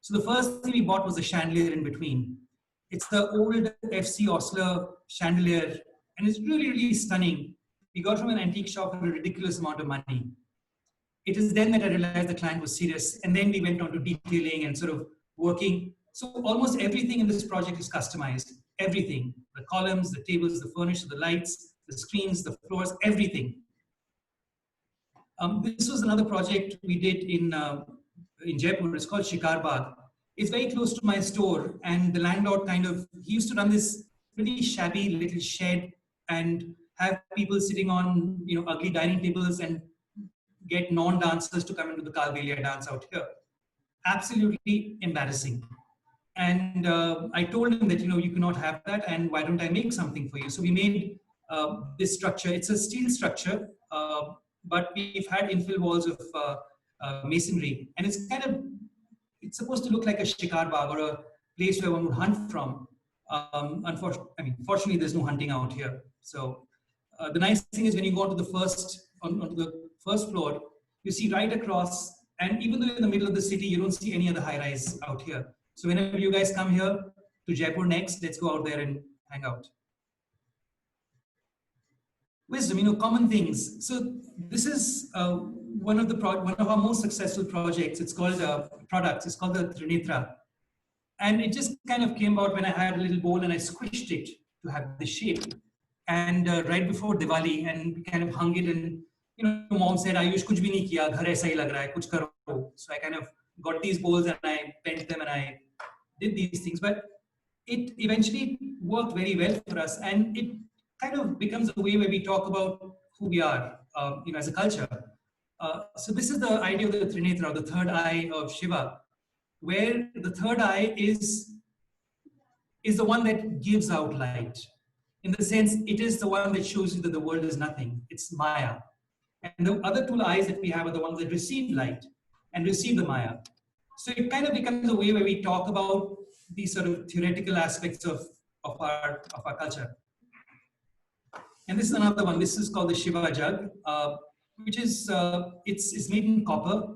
So the first thing we bought was a chandelier in between. It's the old FC Osler chandelier, and it's really, really stunning. We got from an antique shop for a ridiculous amount of money. It is then that I realized the client was serious, and then we went on to detailing and sort of working. So almost everything in this project is customized. Everything, the columns, the tables, the furniture, the lights, the screens, the floors, everything. This was another project we did in Jaipur. It's called Shikar Bagh. It's very close to my store, and the landlord he used to run this really shabby little shed and have people sitting on ugly dining tables and get non-dancers to come into the Kalbelia dance out here. Absolutely embarrassing. And I told him that you cannot have that, and why don't I make something for you? So we made this structure. It's a steel structure, but we've had infill walls of masonry, and it's supposed to look like a shikar bagh, or a place where one would hunt from. Fortunately, there's no hunting out here. So the nice thing is when you go onto the first floor, you see right across, and even though you're in the middle of the city, you don't see any other high-rise out here. So whenever you guys come here to Jaipur next, let's go out there and hang out. Wisdom, common things. So this is one of our most successful projects. It's called products. It's called the Trinitra. And it just kind of came out when I had a little bowl and I squished it to have the shape. And right before Diwali, and we kind of hung it, and mom said, Ayush, kuch bhi nahi kiya, ghar aisa hi lag raha hai, kuch karo. So I kind of got these bowls and I bent them and I did these things. But it eventually worked very well for us, and it kind of becomes a way where we talk about who we are, as a culture. So this is the idea of the Trinetra, the third eye of Shiva, where the third eye is the one that gives out light. In the sense, it is the one that shows you that the world is nothing. It's Maya. And the other two eyes that we have are the ones that receive light and receive the Maya. So it kind of becomes a way where we talk about these sort of theoretical aspects of our culture. And this is another one. This is called the Shiva Jug, which is it's made in copper.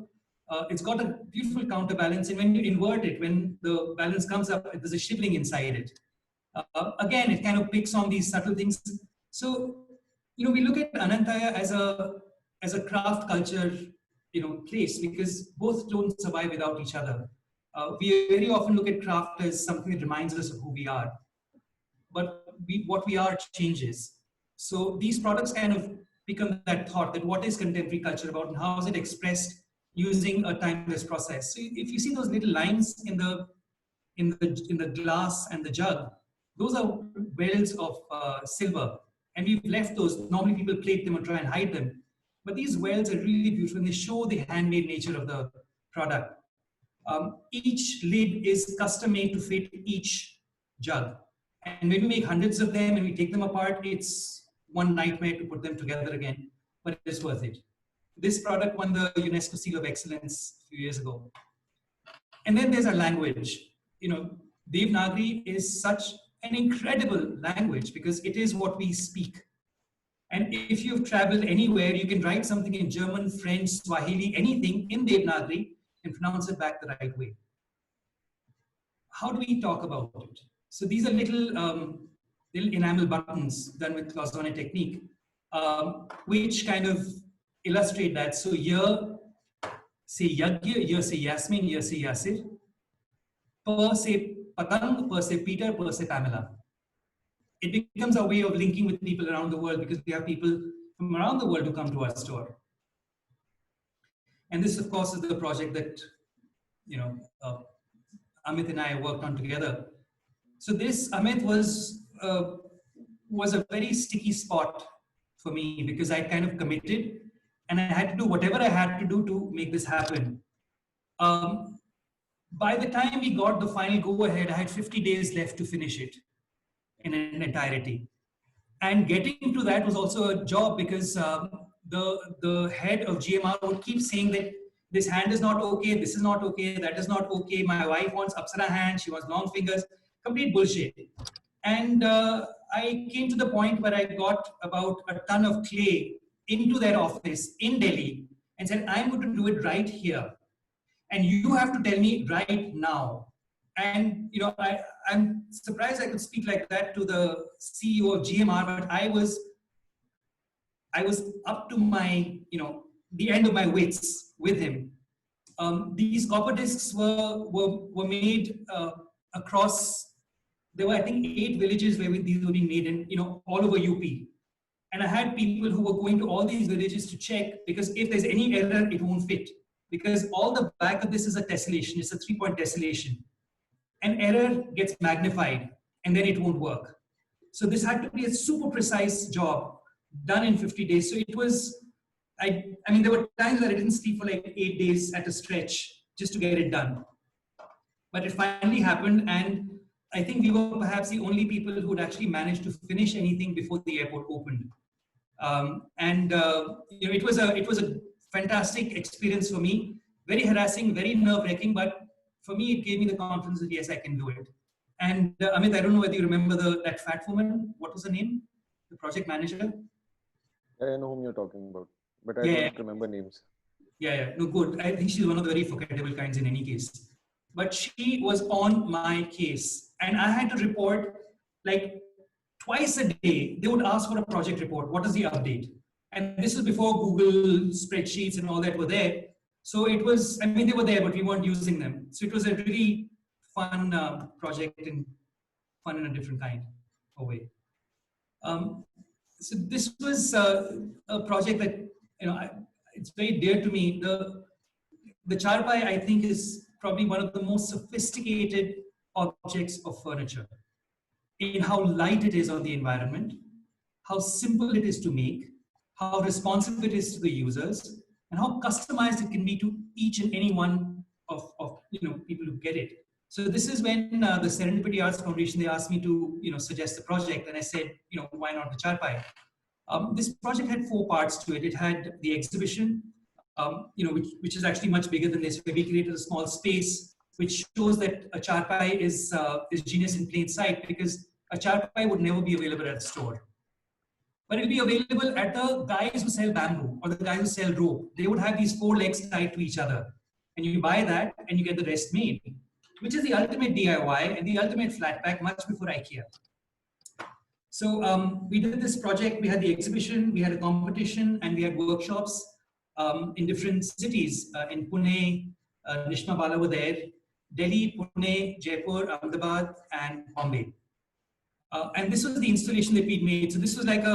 It's got a beautiful counterbalance, and when you invert it, when the balance comes up, there's a shivling inside it. Again, it kind of picks on these subtle things. So, we look at Anantaya as a craft culture, place, because both don't survive without each other. We very often look at craft as something that reminds us of who we are, but what we are changes. So these products kind of become that thought that what is contemporary culture about and how is it expressed using a timeless process. So if you see those little lines in the glass and the jug, those are wells of silver, and we've left those. Normally people plate them or try and hide them, but these wells are really beautiful and they show the handmade nature of the product. Each lid is custom made to fit each jug, and when we make hundreds of them and we take them apart, it's one nightmare to put them together again, but it's worth it. This product won the UNESCO Seal of Excellence a few years ago. And then there's our language. Devanagari is such an incredible language because it is what we speak. And if you've traveled anywhere, you can write something in German, French, Swahili, anything in Devanagari and pronounce it back the right way. How do we talk about it? So these are little enamel buttons done with cloisonné technique, which kind of illustrate that. So here, say Yagya, here say Yasmin, here say Yasir. Per say Patang, per say Peter, per say Pamela. It becomes a way of linking with people around the world because we have people from around the world who come to our store. And this, of course, is the project that Amit and I worked on together. So this, Amit, was a very sticky spot for me because I kind of committed and I had to do whatever I had to do to make this happen. By the time we got the final go-ahead, I had 50 days left to finish it in an entirety. And getting to that was also a job because the head of GMR would keep saying that this hand is not okay, this is not okay, that is not okay. My wife wants Apsara hand, she wants long fingers, complete bullshit. And I came to the point where I got about a ton of clay into their office in Delhi and said, I'm going to do it right here. and you have to tell me right now. And I'm surprised I could speak like that to the CEO of GMR, but I was up to my, the end of my wits with him. These copper discs were made across. There were, I think, 8 villages where these were being made in, all over UP. And I had people who were going to all these villages to check, because if there's any error, it won't fit. Because all the back of this is a tessellation, it's a 3-point tessellation. An error gets magnified and then it won't work. So this had to be a super precise job done in 50 days. So it was, I mean, there were times that I didn't sleep for like 8 days at a stretch just to get it done. But it finally happened, and I think we were perhaps the only people who had actually managed to finish anything before the airport opened. It was a fantastic experience for me. Very harassing, very nerve-wracking, but for me, it gave me the confidence that yes, I can do it. And Amit, I don't know whether you remember that fat woman. What was her name? The project manager. I know whom you're talking about, but I don't remember names. Yeah, no, good. I think she's one of the very forgettable kinds in any case. But she was on my case, and I had to report like twice a day. They would ask for a project report. What is the update? And this was before Google spreadsheets and all that were there. So it was, I mean, they were there, but we weren't using them. So it was a really fun project, and fun in a different kind of way. So this was a project that, it's very dear to me. The charpai, I think, is probably one of the most sophisticated objects of furniture in how light it is on the environment, how simple it is to make, how responsive it is to the users, and how customized it can be to each and any one of people who get it. So this is when the Serendipity Arts Foundation, they asked me to suggest a project, and I said, why not the charpai? This project had 4 parts to it. It had the exhibition, which is actually much bigger than this, where we created a small space which shows that a charpai is genius in plain sight, because a charpai would never be available at a store. But it will be available at the guys who sell bamboo or the guys who sell rope. They would have these 4 legs tied to each other. And you buy that and you get the rest made, which is the ultimate DIY and the ultimate flat pack, much before IKEA. So we did this project. We had the exhibition, we had a competition, and we had workshops in different cities. In Pune, Nishma Bala were there, Delhi, Pune, Jaipur, Ahmedabad, and Bombay. And this was the installation that we made. So this was like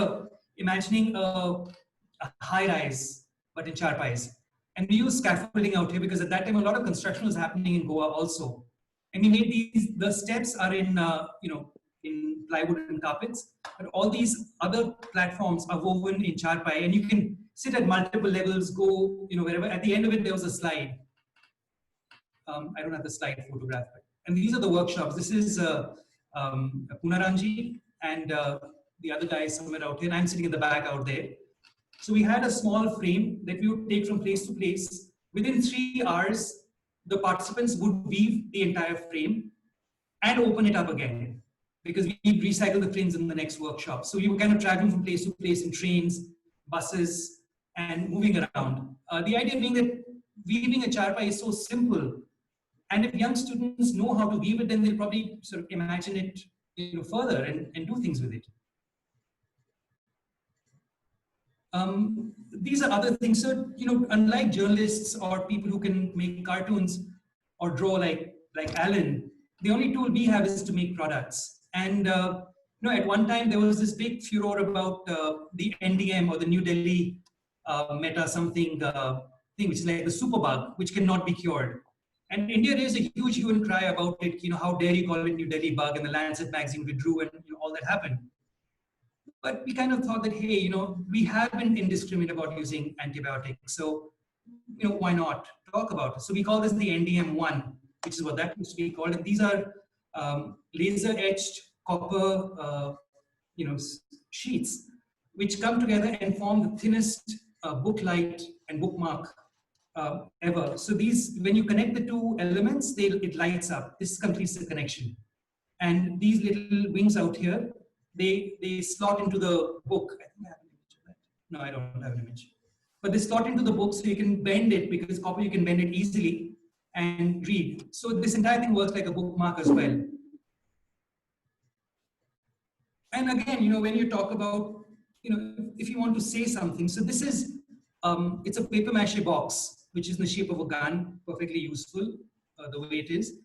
imagining a high-rise, but in charpais. And we used scaffolding out here because at that time a lot of construction was happening in Goa also. And we made these. The steps are in in plywood and carpets, but all these other platforms are woven in charpai, and you can sit at multiple levels, go wherever. At the end of it, there was a slide. I don't have the slide photograph, and these are the workshops. This is Punaranji, and the other guy is somewhere out here, and I'm sitting in the back out there. So we had a small frame that we would take from place to place. Within 3 hours, the participants would weave the entire frame and open it up again, because we recycle the frames in the next workshop. So we were kind of traveling from place to place in trains, buses, and moving around. The idea being that weaving a charpai is so simple. And if young students know how to weave it, then they'll probably sort of imagine it further and do things with it. These are other things. So, unlike journalists or people who can make cartoons or draw like Alan, the only tool we have is to make products. And at one time there was this big furor about the NDM, or the New Delhi Meta something thing, which is like the superbug, which cannot be cured. And India raised a huge hue and cry about it. How dare you call it New Delhi bug? And the Lancet magazine withdrew, and all that happened. But we kind of thought that, hey, we have been indiscriminate about using antibiotics. So, why not talk about it? So we call this the NDM1, which is what that used to be called. And these are laser etched copper, sheets, which come together and form the thinnest book light and bookmark ever. So these, when you connect the 2 elements, it lights up. This completes the connection. And these little wings out here, they slot into the book. I think I have an image of that. No, I don't have an image. But they slot into the book, so you can bend it, because copper you can bend it easily. and read. So this entire thing works like a bookmark as well. And again, when you talk about, if you want to say something, so this is, it's a paper mache box, which is in the shape of a gun, perfectly useful, the way it is.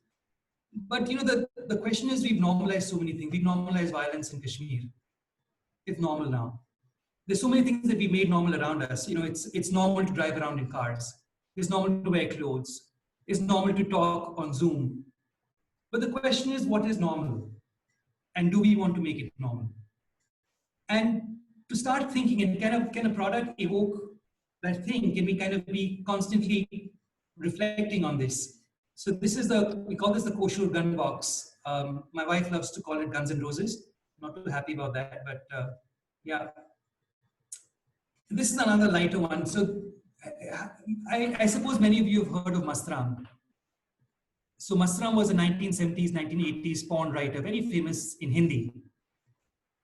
But the question is, we've normalized so many things. We've normalized violence in Kashmir. It's normal now. There's so many things that we made normal around us. It's normal to drive around in cars. It's normal to wear clothes. It's normal to talk on Zoom. But the question is, what is normal? And do we want to make it normal? And to start thinking, and can a product evoke that thing? Can we kind of be constantly reflecting on this? So this is we call this the kosher gun box. My wife loves to call it Guns and Roses. Not too happy about that, but yeah. This is another lighter one. So I suppose many of you have heard of Mastram. So Mastram was a 1970s, 1980s porn writer, very famous in Hindi.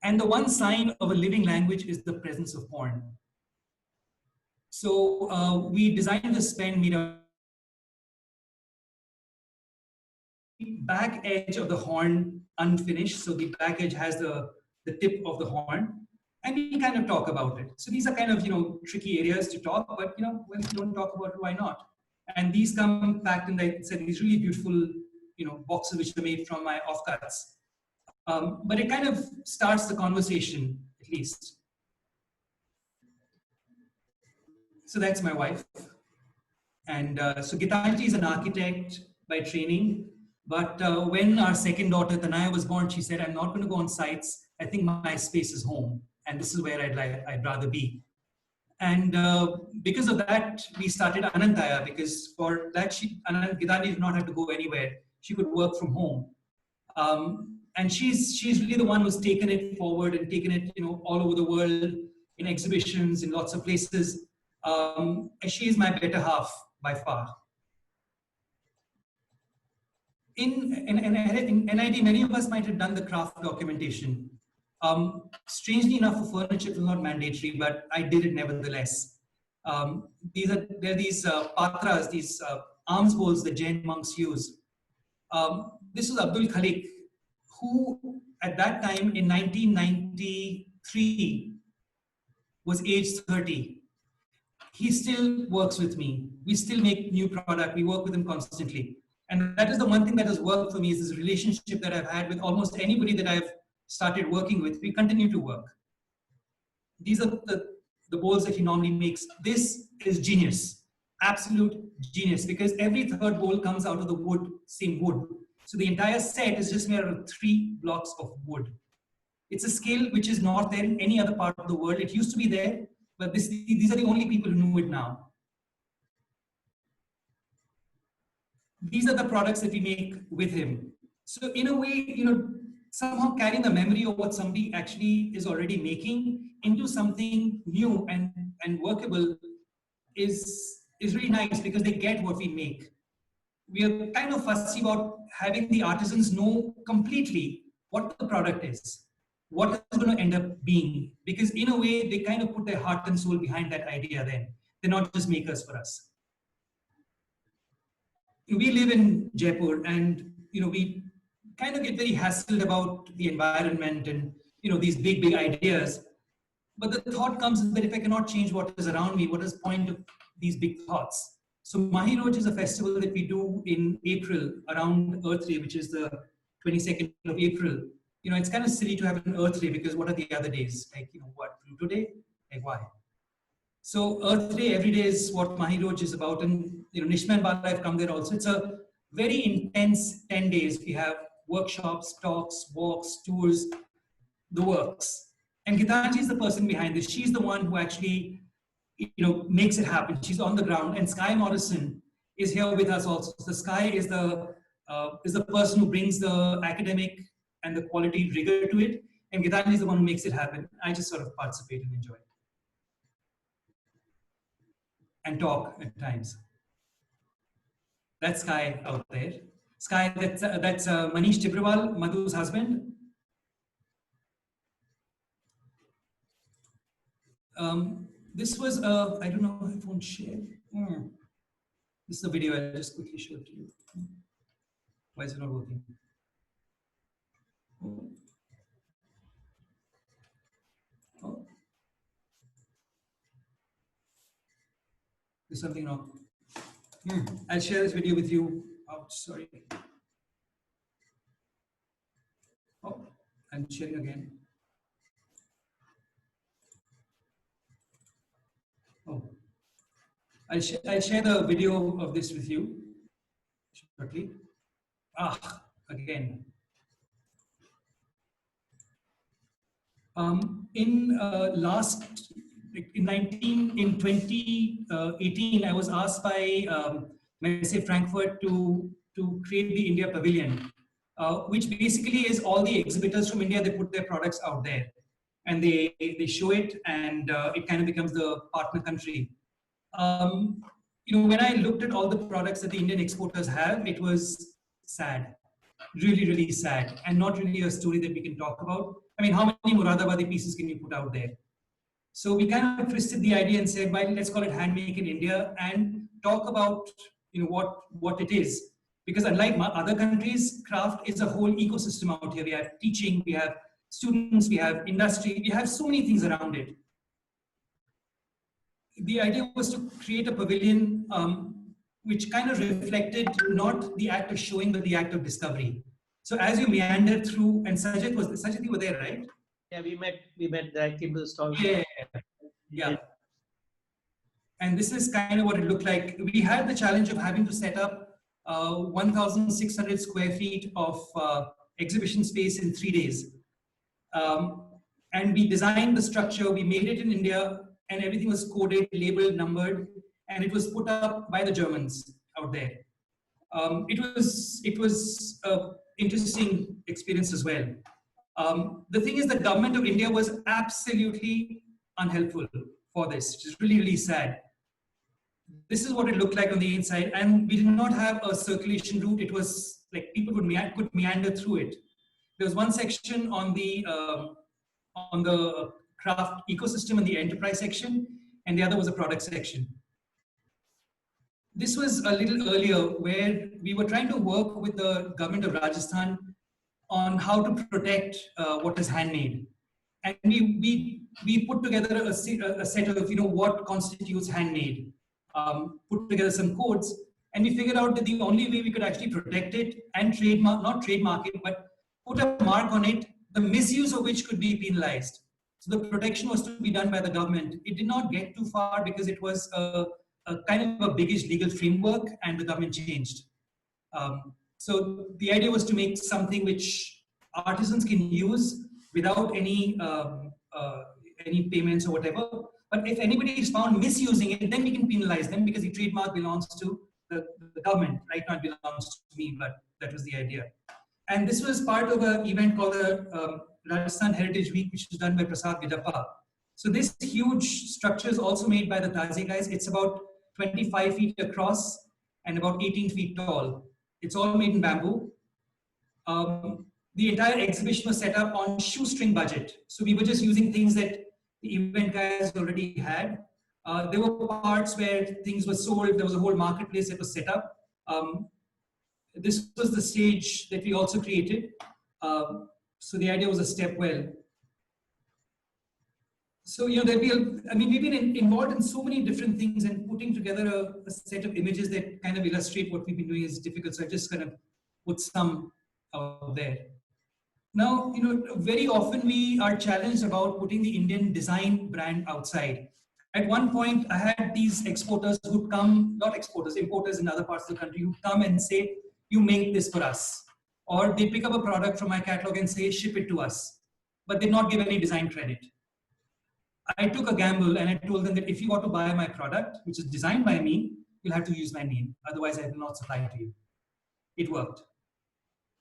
And the one sign of a living language is the presence of porn. So we designed this pen made of back edge of the horn unfinished. So the back edge has the tip of the horn. And we kind of talk about it. So these are kind of, tricky areas to talk, but, when you don't talk about it, why not? And these come packed in, like I said, these really beautiful, boxes which are made from my offcuts. But it kind of starts the conversation, at least. So that's my wife. And so Gitanji is an architect by training. But when our second daughter, Tanaya, was born, she said, I'm not going to go on sites. I think my space is home. And this is where I'd rather be. And because of that, we started Anantaya, because for that, Gitanji did not have to go anywhere. She could work from home. And she's really the one who's taken it forward and taken it, all over the world, in exhibitions, in lots of places. And she is my better half by far. In NID, many of us might have done the craft documentation. Strangely enough, for furniture, it was not mandatory, but I did it nevertheless. There are these patras, these alms bowls that Jain monks use. This was Abdul Khalik, who at that time in 1993 was age 30. He still works with me. We still make new product. We work with him constantly. And that is the one thing that has worked for me, is this relationship that I've had with almost anybody that I've started working with. We continue to work. These are the bowls that he normally makes. This is genius, absolute genius, because every third bowl comes out of the wood, same wood. So the entire set is just made out of 3 blocks of wood. It's a skill which is not there in any other part of the world. It used to be there, but these are the only people who know it now. These are the products that we make with him. So in a way, somehow carrying the memory of what somebody actually is already making into something new and workable is really nice, because they get what we make. We are kind of fussy about having the artisans know completely what the product is, what it's going to end up being, because in a way, they kind of put their heart and soul behind that idea then. They're not just makers for us. We live in Jaipur, and we kind of get very hassled about the environment and these big ideas. But the thought comes that if I cannot change what is around me, what is the point of these big thoughts? So Mahi Roj is a festival that we do in April around Earth Day, which is the 22nd of April. It's kind of silly to have an Earth Day, because what are the other days? Like, what, Pluto Day? Like, why? So Earth Day every day is what Mahi Roj is about. And Nishma and Bala have come there also. It's a very intense 10 days. We have workshops, talks, walks, tours, the works. And Gitanji is the person behind this. She's the one who actually makes it happen. She's on the ground. And Sky Morrison is here with us also. So Sky is the person who brings the academic and the quality rigor to it. And Gitanji is the one who makes it happen. I just sort of participate and enjoy it. And talk at times. That's Sky out there. Sky, that's Manish Tibrewal, Madhu's husband. This was, I don't know if I won't share. This is the video. I'll just quickly show it to you. Why is it not working? Oh. Oh. There's something wrong. I'll share this video with you. Oh, sorry. Oh, I'm sharing again. Oh, I'll share the video of this with you shortly. Again. In 2018, I was asked by Messe Frankfurt to create the India Pavilion, which basically is all the exhibitors from India. They put their products out there, and they show it, and it kind of becomes the partner country. When I looked at all the products that the Indian exporters have, it was sad, really, really sad, and not really a story that we can talk about. I mean, how many Muradabadi pieces can you put out there? So we kind of twisted the idea and said, well, let's call it Handmake in India and talk about what it is. Because unlike other countries, craft is a whole ecosystem out here. We have teaching, we have students, we have industry, we have so many things around it. The idea was to create a pavilion which kind of reflected not the act of showing, but the act of discovery. So as you meandered through, and Sajid, you were there, right? Yeah, we met. I came to the stall. Yeah. And this is kind of what it looked like. We had the challenge of having to set up 1,600 square feet of exhibition space in 3 days. And we designed the structure, we made it in India, and everything was coded, labeled, numbered, and it was put up by the Germans out there. It was an interesting experience as well. The thing is, the government of India was absolutely unhelpful for this, which is really, really sad. This is what it looked like on the inside, and we did not have a circulation route. It was like people could meander through it. There was one section on the craft ecosystem in the enterprise section, and the other was a product section. This was a little earlier, where we were trying to work with the government of Rajasthan on how to protect what is handmade. And we put together a set of what constitutes handmade, put together some codes, and we figured out that the only way we could actually protect it and not trademark it, but put a mark on it, the misuse of which could be penalized. So the protection was to be done by the government. It did not get too far because it was a kind of a biggish legal framework, and the government changed. So the idea was to make something which artisans can use without any payments or whatever. But if anybody is found misusing it, then we can penalize them, because the trademark belongs to the government. Right now it belongs to me, but that was the idea. And this was part of an event called the Rajasthan Heritage Week, which was done by Prasad Vidappa. So this huge structure is also made by the Tazi guys. It's about 25 feet across and about 18 feet tall. It's all made in bamboo. The entire exhibition was set up on shoestring budget. So we were just using things that the event guys already had. There were parts where things were sold. There was a whole marketplace that was set up. This was the stage that we also created. So the idea was a step well. So, we've been involved in so many different things, and putting together a set of images that kind of illustrate what we've been doing is difficult. So I just kind of put some out there. Now, very often we are challenged about putting the Indian design brand outside. At one point, I had these exporters who'd come, not exporters, importers in other parts of the country, who'd come and say, you make this for us. Or they pick up a product from my catalog and say, ship it to us. But they not give any design credit. I took a gamble and I told them that if you want to buy my product, which is designed by me, you'll have to use my name. Otherwise, I will not supply it to you. It worked.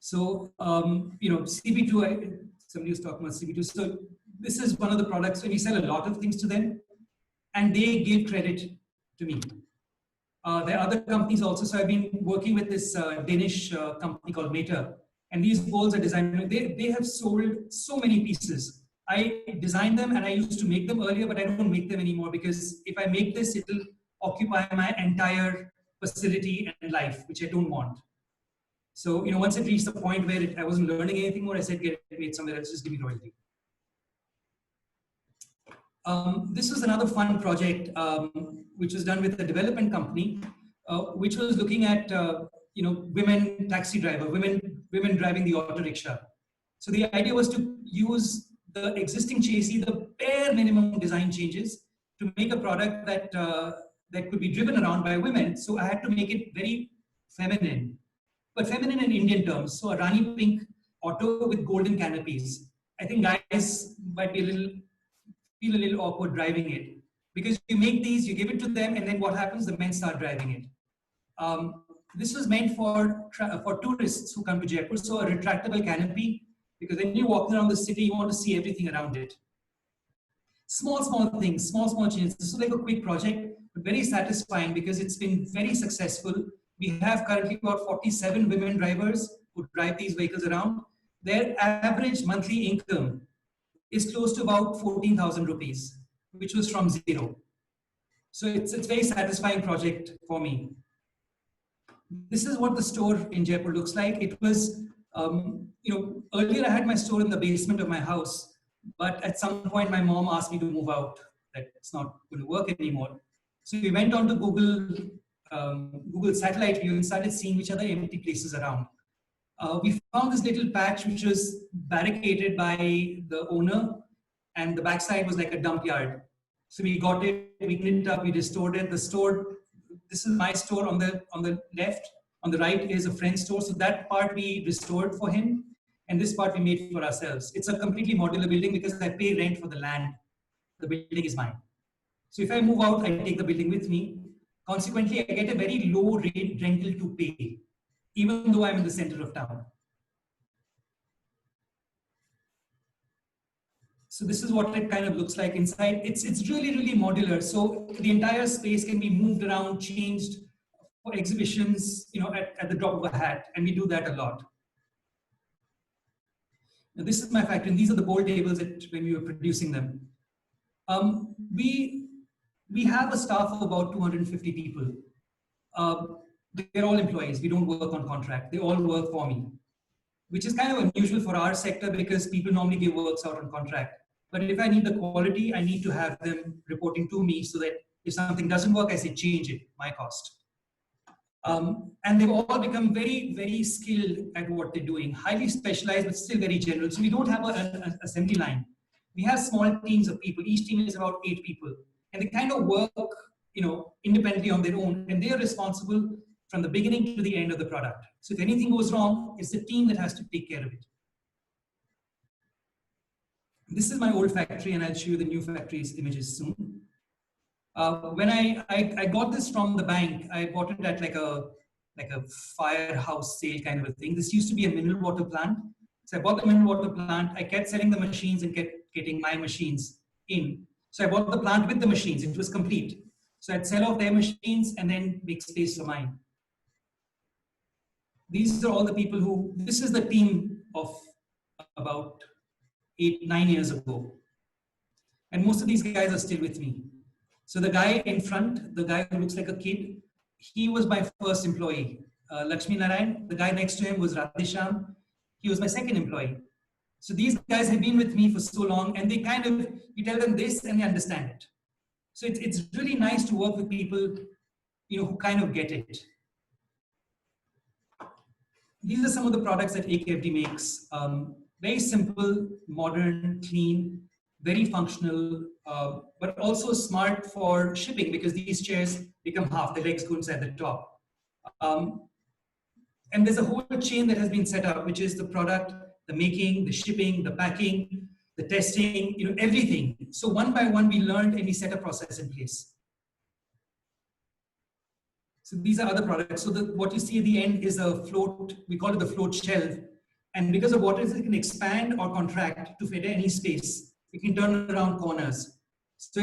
So, CB2, somebody was talking about CB2. So this is one of the products, and we sell a lot of things to them, and they give credit to me. There are other companies also. So I've been working with this Danish company called Mater, and these bowls are designed. They have sold so many pieces. I designed them and I used to make them earlier, but I don't make them anymore, because if I make this, it'll occupy my entire facility and life, which I don't want. So, once it reached the point where I wasn't learning anything more, I said, get it made somewhere else, just give me royalty. This was another fun project, which was done with a development company, which was looking at, women taxi driver, women driving the auto rickshaw. So the idea was to use the existing chassis, the bare minimum design changes, to make a product that could be driven around by women. So I had to make it very feminine, but feminine in Indian terms. So a Rani pink auto with golden canopies. I think guys might be feel a little awkward driving it, because you make these, you give it to them, and then what happens? The men start driving it. This was meant for tourists who come to Jaipur. So a retractable canopy, because when you walk around the city, you want to see everything around it. Small things, small changes. This is like a quick project, but very satisfying because it's been very successful. We have currently about 47 women drivers who drive these vehicles around. Their average monthly income is close to about 14,000 rupees, which was from zero. So it's a very satisfying project for me. This is what the store in Jaipur looks like. It was, earlier I had my store in the basement of my house, but at some point my mom asked me to move out, that it's not going to work anymore. So we went on to Google satellite view and started seeing which other empty places around. We found this little patch which was barricaded by the owner, and the backside was like a dump yard. So we got it, we cleaned it up, we restored it. The store, this is my store on the left. On the right is a friend's store. So that part we restored for him, and this part we made for ourselves. It's a completely modular building because I pay rent for the land. The building is mine. So if I move out, I take the building with me. Consequently, I get a very low rate rental to pay, even though I'm in the center of town. So this is what it kind of looks like inside. It's really modular. So the entire space can be moved around, changed for exhibitions, at the drop of a hat, and we do that a lot. Now, this is my factory, and these are the bowl tables when we were producing them. We have a staff of about 250 people. They're all employees. We don't work on contract. They all work for me, which is kind of unusual for our sector because people normally give works out on contract. But if I need the quality, I need to have them reporting to me so that if something doesn't work, I say, change it, my cost. And they've all become very, very skilled at what they're doing, highly specialized, but still very general. So we don't have an assembly line. We have small teams of people. Each team is about 8 people. And they kind of work, independently on their own. And they are responsible from the beginning to the end of the product. So if anything goes wrong, it's the team that has to take care of it. This is my old factory, and I'll show you the new factory's images soon. When I got this from the bank, I bought it at like a firehouse sale kind of a thing. This used to be a mineral water plant. So I bought the mineral water plant. I kept selling the machines and kept getting my machines in. So I bought the plant with the machines. It was complete. So I'd sell off their machines and then make space for mine. These are all the people this is the team of about 8-9 years ago. And most of these guys are still with me. So the guy in front, the guy who looks like a kid, he was my first employee. Lakshmi Narayan, the guy next to him was Radhesham. He was my second employee. So these guys have been with me for so long, and they kind of, you tell them this and they understand it. So it's really nice to work with people, who kind of get it. These are some of the products that AKFD makes. Very simple, modern, clean, very functional, but also smart for shipping because these chairs become half, the legs go inside the top. And there's a whole chain that has been set up, which is the product, the making, the shipping, the packing, the testing, everything. So one by one, we learned and we set a process in place. So these are other products. So what you see at the end is a float, we call it the float shelf. And because of what it can expand or contract to fit any space. It can turn around corners. So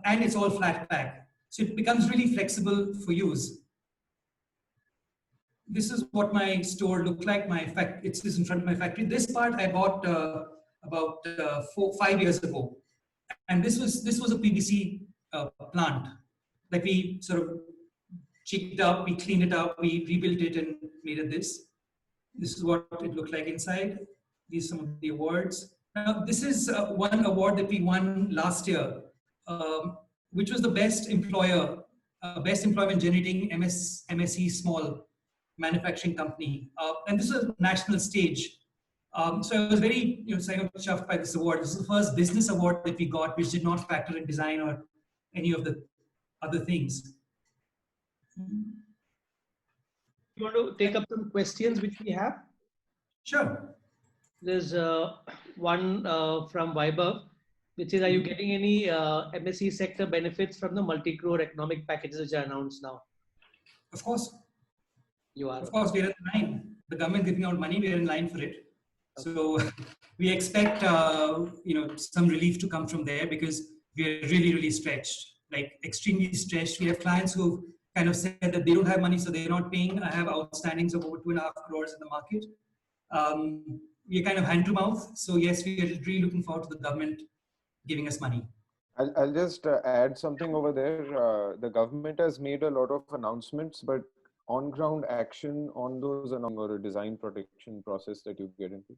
and it's all flat pack. So it becomes really flexible for use. This is what my store looked like. It's in front of my factory. This part I bought about 5 years ago. And this was a PVC plant that we sort of cheeked up, we cleaned it up, we rebuilt it and made it this. This is what it looked like inside. These are some of the awards. Now, this is one award that we won last year, which was the best employer, best employment generating MSE small manufacturing company. And this was a national stage. So I was very chuffed by this award. This is the first business award that we got, which did not factor in design or any of the other things. You want to take up some questions which we have? Sure. There's one from Viber, which is, are you getting any MSE sector benefits from the multi-crore economic packages which are announced now? Of course. You are. Of course, we're in line. The government giving out money, we're in line for it. So we expect some relief to come from there because we're really, really stretched, like extremely stretched. We have clients who kind of said that they don't have money, so they're not paying. I have outstandings of over 2.5 crores in the market. We're kind of hand to mouth. So yes, we are really looking forward to the government giving us money. I'll just add something over there. The government has made a lot of announcements, but on-ground action on those or a design protection process that you get into?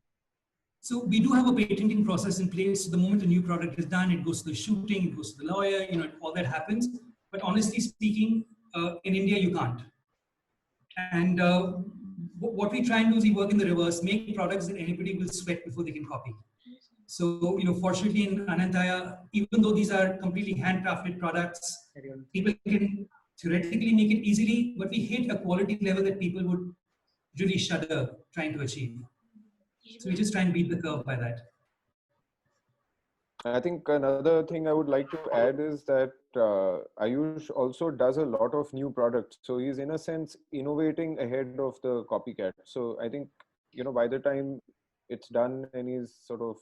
So we do have a patenting process in place. So the moment a new product is done, it goes to the shooting, it goes to the lawyer, all that happens. But honestly speaking, in India, you can't. And what we try and do is we work in the reverse, make products that anybody will sweat before they can copy. So, fortunately in Anantaya, even though these are completely handcrafted products, people can theoretically make it easily, but we hit a quality level that people would really shudder trying to achieve. So we just try and beat the curve by that. I think another thing I would like to add is that Ayush also does a lot of new products. So he's in a sense innovating ahead of the copycat. So I think, by the time it's done and he's sort of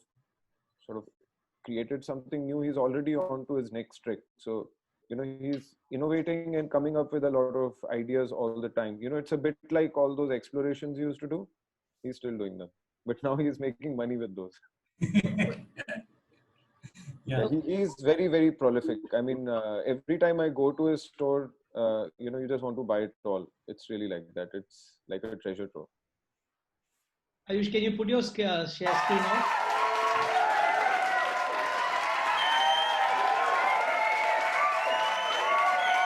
created something new, he's already on to his next trick. So, he's innovating and coming up with a lot of ideas all the time. It's a bit like all those explorations he used to do. He's still doing them, but now he's making money with those. Yeah. He is very, very prolific. I mean, every time I go to his store, you just want to buy it all. It's really like that. It's like a treasure trove. Ayush, can you put your share screen on?